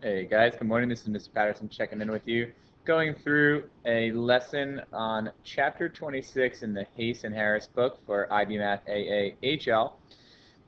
Hey guys, good morning. This is Mr. Patterson checking in with you, going through a lesson on Chapter 26 in the Hayes and Harris book for IB Math AAHL.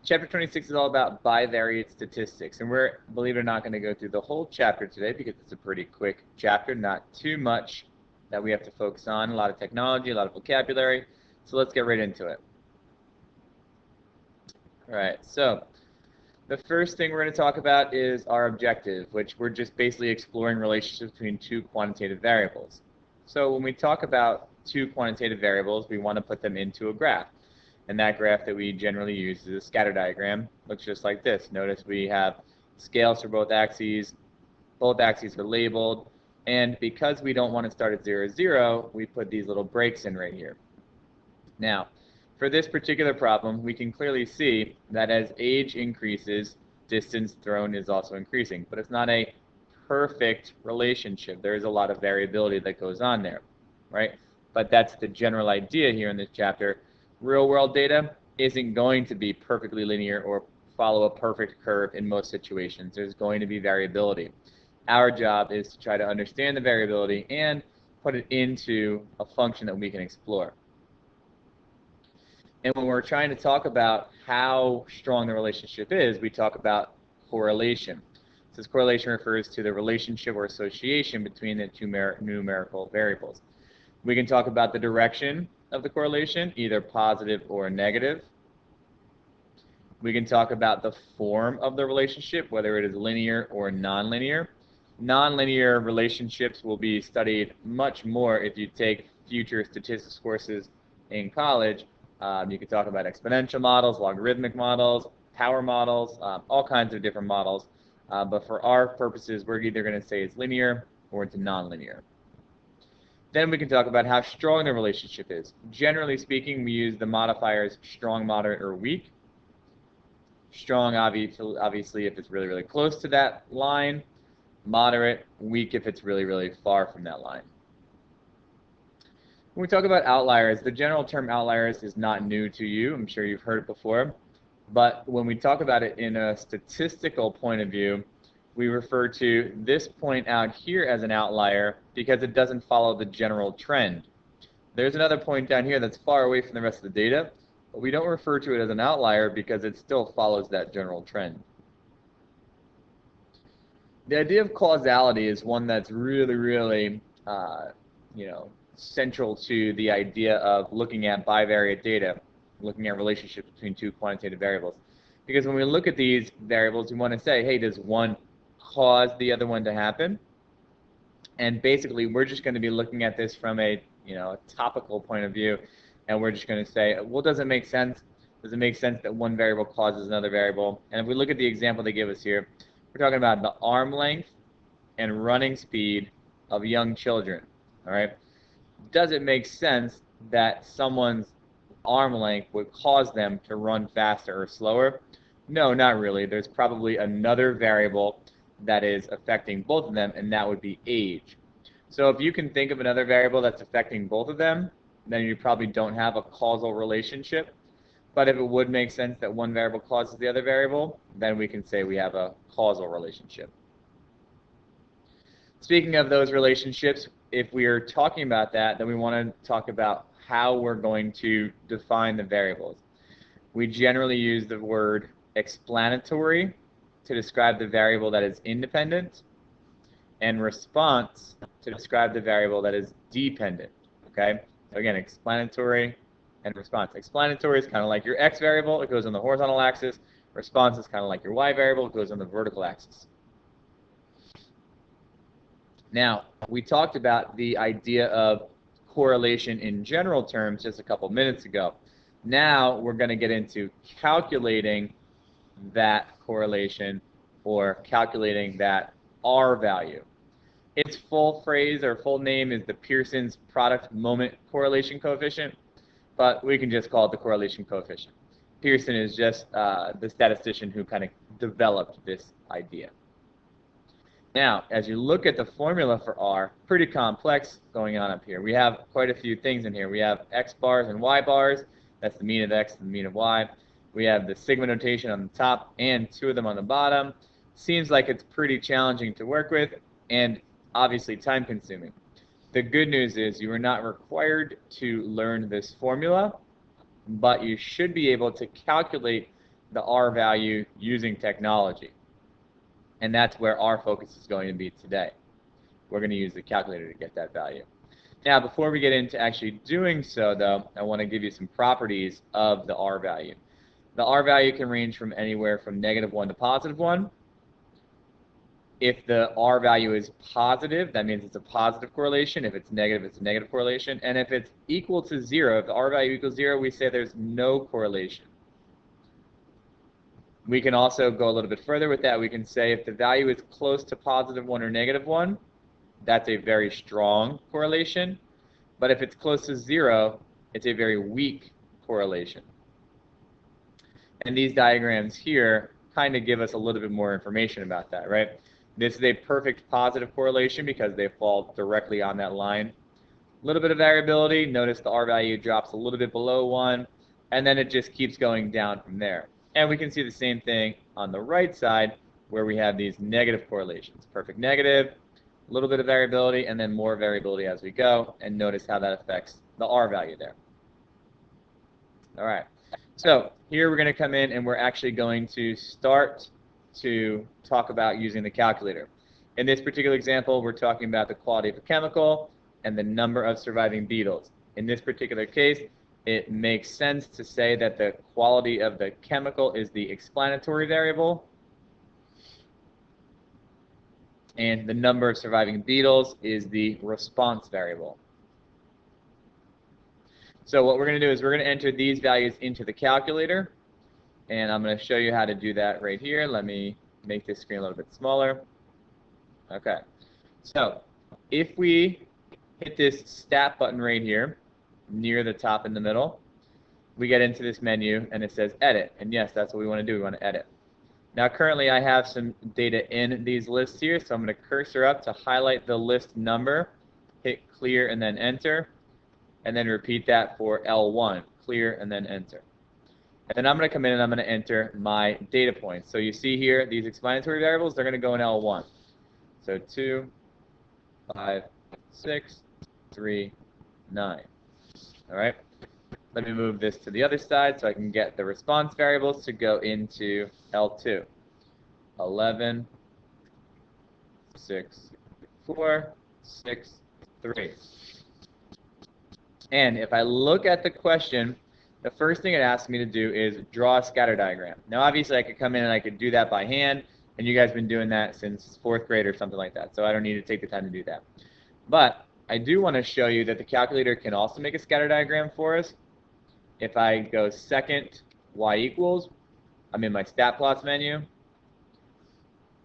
Chapter 26 is all about bivariate statistics, and we're, believe it or not, going to go through the whole chapter today because it's a pretty quick chapter, not too much that we have to focus on, a lot of technology, a lot of vocabulary, so let's get right into it. All right, so the first thing we're going to talk about is our objective, which we're just basically exploring relationships between two quantitative variables. So when we talk about two quantitative variables, we want to put them into a graph. And that graph that we generally use is a scatter diagram. Looks just like this. Notice we have scales for both axes. Both axes are labeled. And because we don't want to start at 0, 0, we put these little breaks in right here. Now, for this particular problem, we can clearly see that as age increases, distance thrown is also increasing. But it's not a perfect relationship. There is a lot of variability that goes on there, right? But that's the general idea here in this chapter. Real-world data isn't going to be perfectly linear or follow a perfect curve in most situations. There's going to be variability. Our job is to try to understand the variability and put it into a function that we can explore. And when we're trying to talk about how strong the relationship is, we talk about correlation. So this correlation refers to the relationship or association between the two numerical variables. We can talk about the direction of the correlation, either positive or negative. We can talk about the form of the relationship, whether it is linear or nonlinear. Nonlinear relationships will be studied much more if you take future statistics courses in college. You can talk about exponential models, logarithmic models, power models, all kinds of different models. But for our purposes, we're either going to say it's linear or it's nonlinear. Then we can talk about how strong the relationship is. Generally speaking, we use the modifiers strong, moderate, or weak. Strong, obviously, if it's really, really close to that line. Moderate, weak if it's really, really far from that line. When we talk about outliers, the general term outliers is not new to you. I'm sure you've heard it before. But when we talk about it in a statistical point of view, we refer to this point out here as an outlier because it doesn't follow the general trend. There's another point down here that's far away from the rest of the data, but we don't refer to it as an outlier because it still follows that general trend. The idea of causality is one that's really, really, central to the idea of looking at bivariate data, looking at relationships between two quantitative variables. Because when we look at these variables, we want to say, hey, does one cause the other one to happen? And basically, we're just going to be looking at this from a topical point of view, and we're just going to say, well, does it make sense? Does it make sense that one variable causes another variable? And if we look at the example they give us here, we're talking about the arm length and running speed of young children, all right? Does it make sense that someone's arm length would cause them to run faster or slower? No, not really. There's probably another variable that is affecting both of them, and that would be age. So if you can think of another variable that's affecting both of them, then you probably don't have a causal relationship. But if it would make sense that one variable causes the other variable, then we can say we have a causal relationship. Speaking of those relationships, if we are talking about that, then we want to talk about how we're going to define the variables. We generally use the word explanatory to describe the variable that is independent, and response to describe the variable that is dependent. Okay? So again, explanatory and response. Explanatory is kind of like your x variable, it goes on the horizontal axis. Response is kind of like your y variable, it goes on the vertical axis. Now, we talked about the idea of correlation in general terms just a couple minutes ago. Now we're going to get into calculating that correlation or calculating that R value. Its full phrase or full name is the Pearson's product moment correlation coefficient, but we can just call it the correlation coefficient. Pearson is just the statistician who kind of developed this idea. Now, as you look at the formula for R, pretty complex going on up here. We have quite a few things in here. We have x bars and y bars. That's the mean of x and the mean of y. We have the sigma notation on the top and two of them on the bottom. seems like it's pretty challenging to work with and obviously time consuming. The good news is you are not required to learn this formula, but you should be able to calculate the R value using technology. And that's where our focus is going to be today. We're going to use the calculator to get that value. Now, before we get into actually doing so, though, I want to give you some properties of the R value. The R value can range from anywhere from -1 to +1. If the R value is positive, that means it's a positive correlation. If it's negative, it's a negative correlation. And if it's equal to 0, if the R value equals 0, we say there's no correlation. We can also go a little bit further with that. We can say if the value is close to +1 or -1, that's a very strong correlation. But if it's close to 0, it's a very weak correlation. And these diagrams here kind of give us a little bit more information about that, right? This is a perfect positive correlation because they fall directly on that line. A little bit of variability. Notice the R value drops a little bit below 1, and then it just keeps going down from there. And we can see the same thing on the right side where we have these negative correlations. Perfect negative, a little bit of variability, and then more variability as we go. And notice how that affects the R value there. All right. So here we're going to come in and we're actually going to start to talk about using the calculator. In this particular example, we're talking about the quality of a chemical and the number of surviving beetles. In this particular case, it makes sense to say that the quality of the chemical is the explanatory variable, and the number of surviving beetles is the response variable. So what we're going to do is we're going to enter these values into the calculator, and I'm going to show you how to do that right here. Let me make this screen a little bit smaller. Okay. So if we hit this stat button right here, near the top in the middle, we get into this menu, and it says edit. And yes, that's what we want to do. We want to edit. Now, currently, I have some data in these lists here, so I'm going to cursor up to highlight the list number, hit clear, and then enter, and then repeat that for L1, clear, and then enter. And then I'm going to come in and I'm going to enter my data points. So you see here, these explanatory variables, they're going to go in L1. So 2, 5, 6, 3, 9. All right. Let me move this to the other side so I can get the response variables to go into L2. 11, 6, 4, 6, 3. And if I look at the question, the first thing it asks me to do is draw a scatter diagram. Now, obviously, I could come in and I could do that by hand, and you guys have been doing that since 4th grade or something like that, so I don't need to take the time to do that. But I do want to show you that the calculator can also make a scatter diagram for us. If I go second y equals, I'm in my stat plots menu,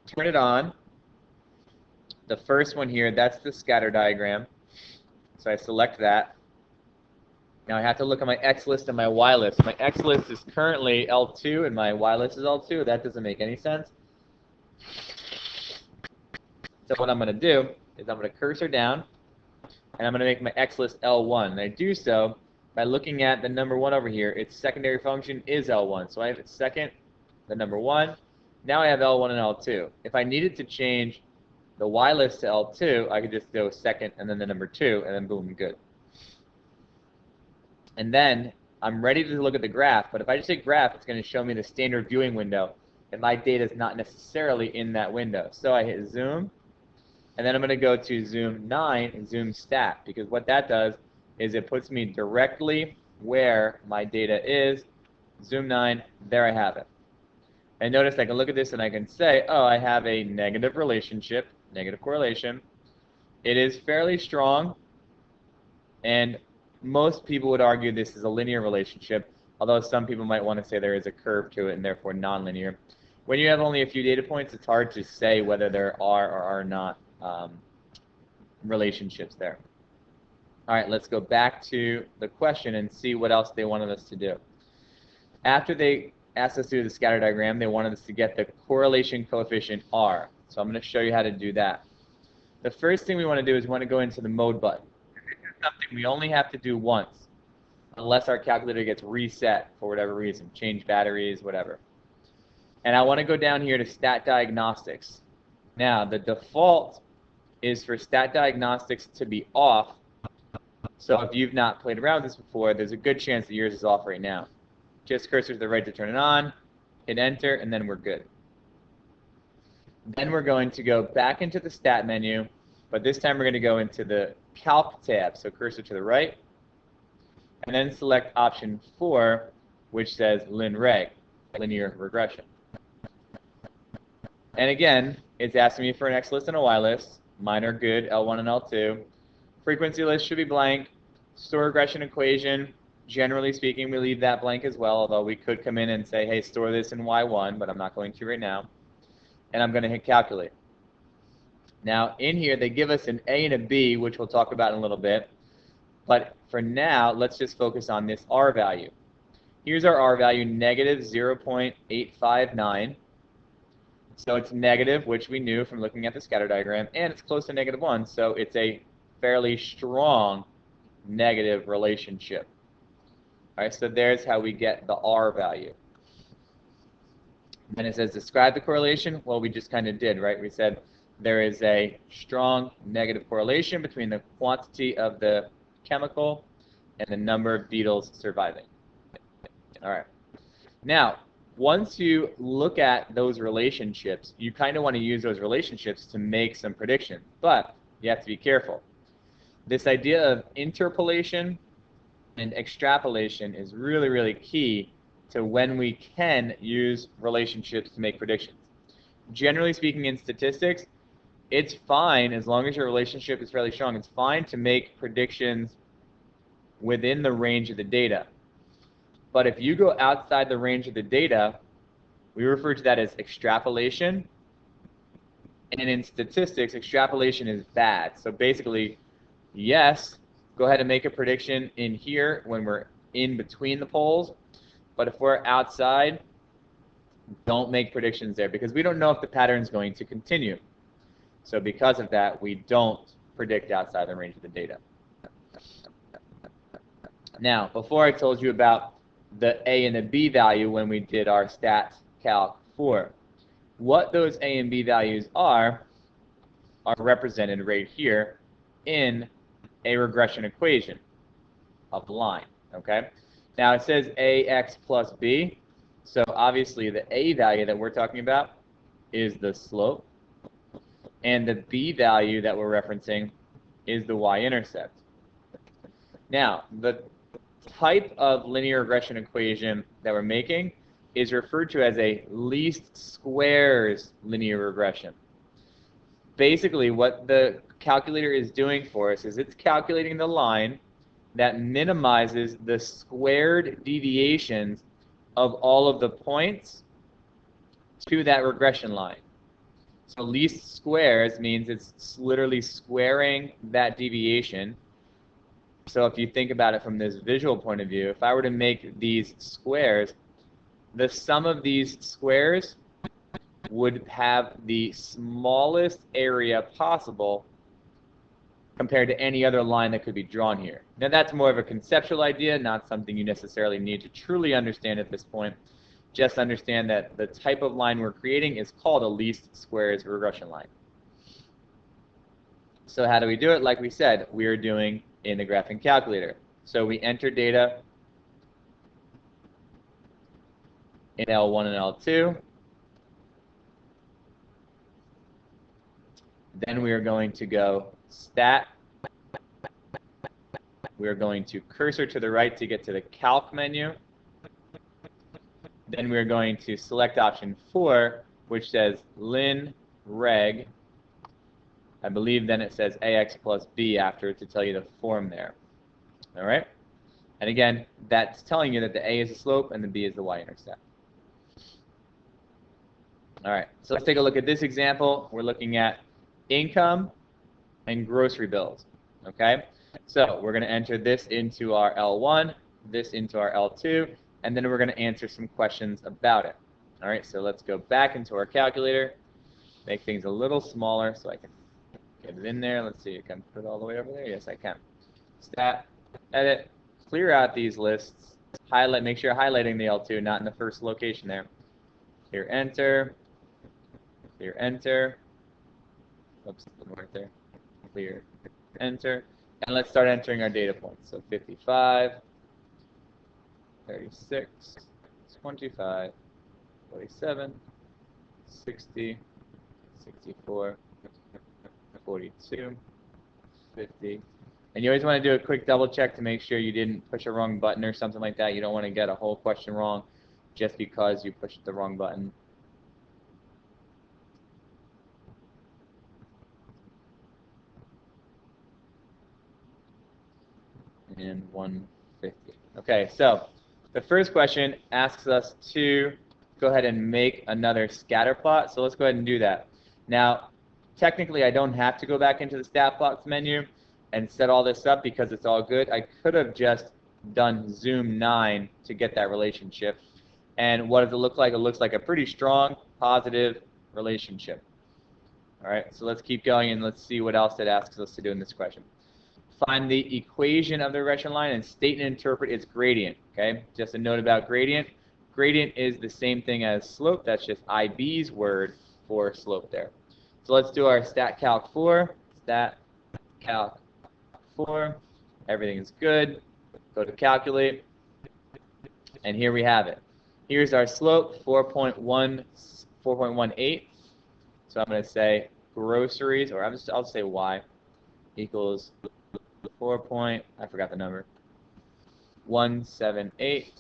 turn it on. The first one here, that's the scatter diagram. So I select that. Now I have to look at my x list and my y list. My x list is currently L2 and my y list is L2. That doesn't make any sense. So what I'm going to do is I'm going to cursor down, and I'm going to make my x list L1. And I do so by looking at the number 1 over here. Its secondary function is L1. So I have its second, the number 1. Now I have L1 and L2. If I needed to change the y list to L2, I could just go second and then the number 2, and then boom, good. And then I'm ready to look at the graph, but if I just hit graph, it's going to show me the standard viewing window, and my data is not necessarily in that window. So I hit zoom, and then I'm going to go to zoom 9 and zoom stat, because what that does is it puts me directly where my data is. Zoom 9, there I have it. And notice I can look at this and I can say, oh, I have a negative relationship, negative correlation. It is fairly strong, and most people would argue this is a linear relationship, although some people might want to say there is a curve to it and therefore nonlinear. When you have only a few data points, it's hard to say whether there are or are not relationships there. All right, let's go back to the question and see what else they wanted us to do. After they asked us to do the scatter diagram, they wanted us to get the correlation coefficient R. So I'm going to show you how to do that. The first thing we want to do is we want to go into the mode button. This is something we only have to do once, unless our calculator gets reset for whatever reason, change batteries, whatever. And I want to go down here to stat diagnostics. Now, the default is for stat diagnostics to be off. So if you've not played around with this before, there's a good chance that yours is off right now. Just cursor to the right to turn it on, hit enter, and then we're good. Then we're going to go back into the stat menu, but this time we're going to go into the calc tab. So cursor to the right, and then select option 4, which says Lin Reg, linear regression. And again, it's asking me for an X list and a Y list. Mine are good, L1 and L2. Frequency list should be blank. Store regression equation, generally speaking, we leave that blank as well, although we could come in and say, hey, store this in Y1, but I'm not going to right now. And I'm going to hit calculate. Now, in here, they give us an A and a B, which we'll talk about in a little bit. But for now, let's just focus on this R value. Here's our R value, negative 0.859. So it's negative, which we knew from looking at the scatter diagram, and it's close to -1, so it's a fairly strong negative relationship. All right, so there's how we get the R value. Then it says describe the correlation. Well, we just kind of did, right? We said there is a strong negative correlation between the quantity of the chemical and the number of beetles surviving. All right. Now, once you look at those relationships, you kind of want to use those relationships to make some predictions, but you have to be careful. This idea of interpolation and extrapolation is really, really key to when we can use relationships to make predictions. Generally speaking, in statistics, it's fine as long as your relationship is fairly strong. It's fine to make predictions within the range of the data. But if you go outside the range of the data, we refer to that as extrapolation. And in statistics, extrapolation is bad. So basically, yes, go ahead and make a prediction in here when we're in between the poles. But if we're outside, don't make predictions there because we don't know if the pattern is going to continue. So because of that, we don't predict outside the range of the data. Now, before I told you about the A and the B value when we did our stat calc 4. What those A and B values are represented right here in a regression equation of line, okay? Now it says AX plus B, so obviously the A value that we're talking about is the slope, and the B value that we're referencing is the y-intercept. Now, the type of linear regression equation that we're making is referred to as a least squares linear regression. Basically, what the calculator is doing for us is it's calculating the line that minimizes the squared deviations of all of the points to that regression line. So least squares means it's literally squaring that deviation. So if you think about it from this visual point of view, if I were to make these squares, the sum of these squares would have the smallest area possible compared to any other line that could be drawn here. Now that's more of a conceptual idea, not something you necessarily need to truly understand at this point. Just understand that the type of line we're creating is called a least squares regression line. So how do we do it? Like we said, we are doing in the graphing calculator. So we enter data in L1 and L2. Then we are going to go stat. We are going to cursor to the right to get to the calc menu. Then we are going to select option 4, which says Lin Reg. I believe then it says AX plus B after to tell you the form there. All right? And again, that's telling you that the A is the slope and the B is the y-intercept. All right, so let's take a look at this example. We're looking at income and grocery bills. Okay? So we're going to enter this into our L1, this into our L2, and then we're going to answer some questions about it. All right, so let's go back into our calculator, make things a little smaller so I can get it in there. Let's see, I can put it all the way over there. Yes, I can. Stat, edit, clear out these lists, highlight, make sure you're highlighting the L2, not in the first location there. clear enter, clear enter. Oops, didn't work there. Clear enter. And let's start entering our data points. So 55, 36, 25, 47, 60, 64, 42, 50. And you always want to do a quick double check to make sure you didn't push a wrong button or something like that. You don't want to get a whole question wrong just because you pushed the wrong button. And 150. Okay, so the first question asks us to go ahead and make another scatter plot. So let's go ahead and do that. Now, technically, I don't have to go back into the stat plots menu and set all this up because it's all good. I could have just done zoom 9 to get that relationship. And what does it look like? It looks like a pretty strong positive relationship. All right, so let's keep going and let's see what else it asks us to do in this question. Find the equation of the regression line and state and interpret its gradient. Okay, just a note about gradient. Gradient is the same thing as slope. That's just IB's word for slope there. So let's do our stat calc 4. Stat calc 4. Everything is good. Go to calculate. And here we have it. Here's our slope, 4.18. So I'm going to say groceries, or I'll say y equals 4. I forgot the number. 178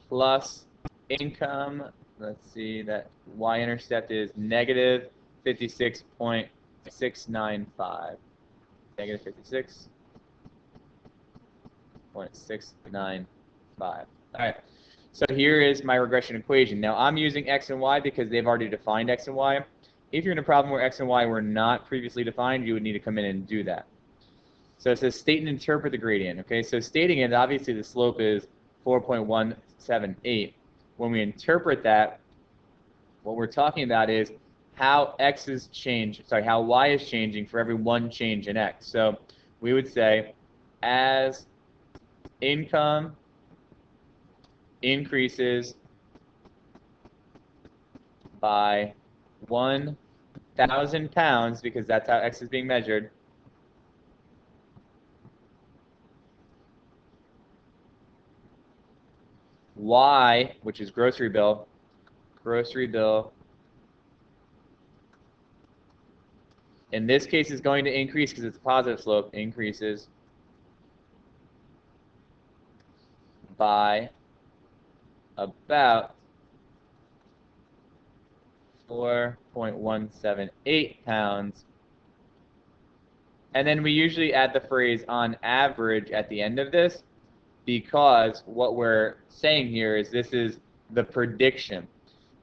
plus income. Let's see, that y-intercept is negative 56.695. Negative 56.695. All right. So here is my regression equation. Now I'm using x and y because they've already defined x and y. If you're in a problem where x and y were not previously defined, you would need to come in and do that. So it says state and interpret the gradient. Okay, so stating it, obviously the slope is 4.178. When we interpret that, what we're talking about is how how y is changing for every one change in x. So we would say as income increases by 1,000 pounds, because that's how x is being measured, y, which is grocery bill, in this case is going to increase because it's a positive slope, increases by about 4.178 pounds. And then we usually add the phrase on average at the end of this, because what we're saying here is this is the prediction.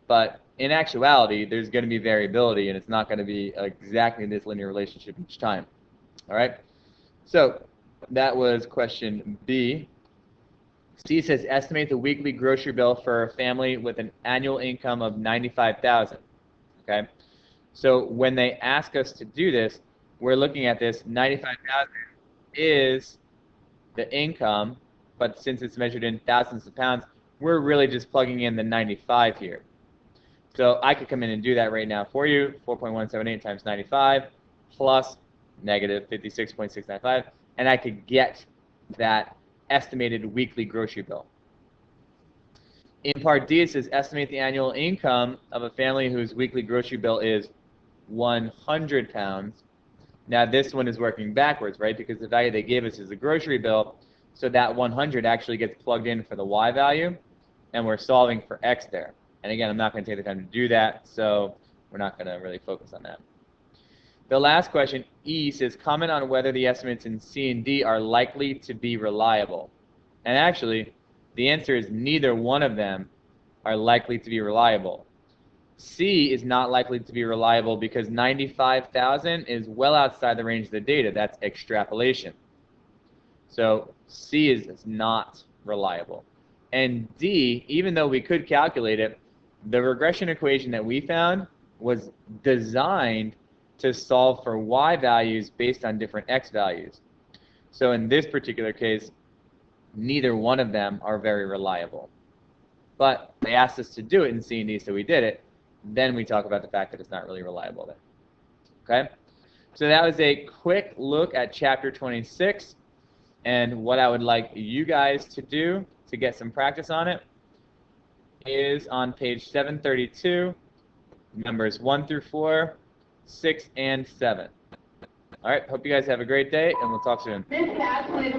But in actuality, there's going to be variability, and it's not going to be exactly this linear relationship each time. All right? So that was question B. C says estimate the weekly grocery bill for a family with an annual income of $95,000. Okay? So when they ask us to do this, we're looking at this. $95,000 is the income, but since it's measured in thousands of pounds, we're really just plugging in the 95 here. So I could come in and do that right now for you. 4.178 times 95 plus negative 56.695, and I could get that estimated weekly grocery bill. In part D, it says estimate the annual income of a family whose weekly grocery bill is 100 pounds. Now this one is working backwards, right? Because the value they gave us is the grocery bill, so that 100 actually gets plugged in for the y value, and we're solving for x there. And again, I'm not going to take the time to do that, so we're not going to really focus on that. The last question, E, says comment on whether the estimates in C and D are likely to be reliable. And actually, the answer is neither one of them are likely to be reliable. C is not likely to be reliable because 95,000 is well outside the range of the data. That's extrapolation. So C is not reliable. And D, even though we could calculate it, the regression equation that we found was designed to solve for y values based on different x values. So in this particular case, neither one of them are very reliable. But they asked us to do it in C and D, so we did it. Then we talk about the fact that it's not really reliable then. Okay? So that was a quick look at Chapter 26. And what I would like you guys to do to get some practice on it is on page 732, numbers 1 through 4, 6, and 7. All right, hope you guys have a great day, and we'll talk soon. This is actually the